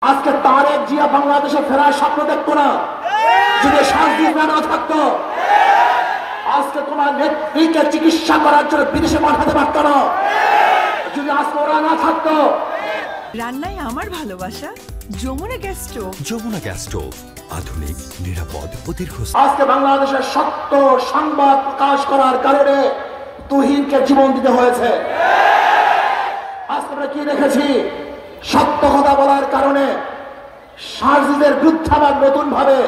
আজকে তারেক জিয়া বাংলাদেশে ফেরার স্বপ্ন দেখতো না যদি শান্তির না থাকতো। আজকে তোমার নেত্রীকে চিকিৎসা করার জন্য বিদেশে পাঠাতে পারতো না যদি আজকে ওরা না থাকতো। রান্নায় আমার ভালোবাসা Jamuna gas stove. Jamuna gas stove, আধুনিক, নিরাপদ ও দীর্ঘস্থায়ী। আজকে বাংলাদেশের সত্য সংবাদ প্রকাশ করার কারণে তুহিনকে জীবন দিতে হয়েছে। আজকে আমরা কি দেখেছি, সত্য কথা বলার কারণে সার্জিদের বিরুদ্ধে আবার নতুন ভাবে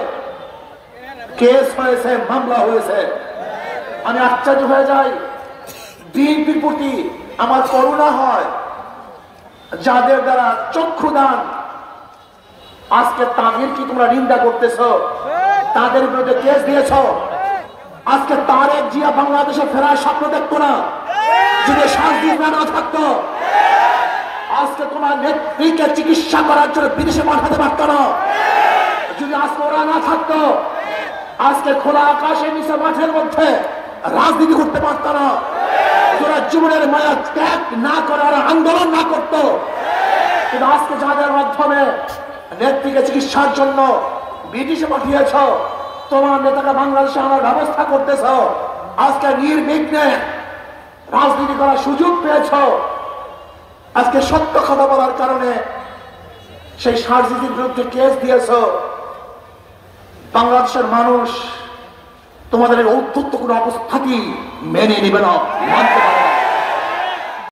কেস হয়েছে, মামলা হয়েছে। আমি আশ্চর্য হয়ে যাই, বিএনপির প্রতি আমার করুণা হয়, যাদের দ্বারা চক্ষুদান আজকে তাদের কি তোমরা নিন্দা করতেছ, তাদের বিরুদ্ধে কেস দিয়েছ। আজকে তারেক জিয়া বাংলাদেশে ফেরার স্বপ্ন দেখতো না যদি শান্তির না থাকতো। আজকে তোমার নেত্রীকে চিকিৎসা করার জন্য বিদেশে পাঠাতে পারতো না যদি আজকে ওরা না থাকতো। আজকে খোলা আকাশের নিচে মাঠের মধ্যে রাজনীতি করতে পারত না। তোরা জীবনের মায়া ত্যাগ না করার আন্দোলন না করত। কিন্তু আজকে যাদের মাধ্যমে নেত্রীকে চিকিৎসার জন্য বিদেশে পাঠিয়েছ, তোমার নেতাকে বাংলাদেশে আনার ব্যবস্থা করতেছ, আজকে নির্বিঘ্নে রাজনীতি করার সুযোগ পেয়েছ। আজকে সত্য কথা বলার কারণে সেই সার্জিদের বিরুদ্ধে কেস দিয়েছ। বাংলাদেশের মানুষ তোমাদের এই ঔদ্ধত্য কোনো অবস্থাতেই মেনে নেবে না, মানতে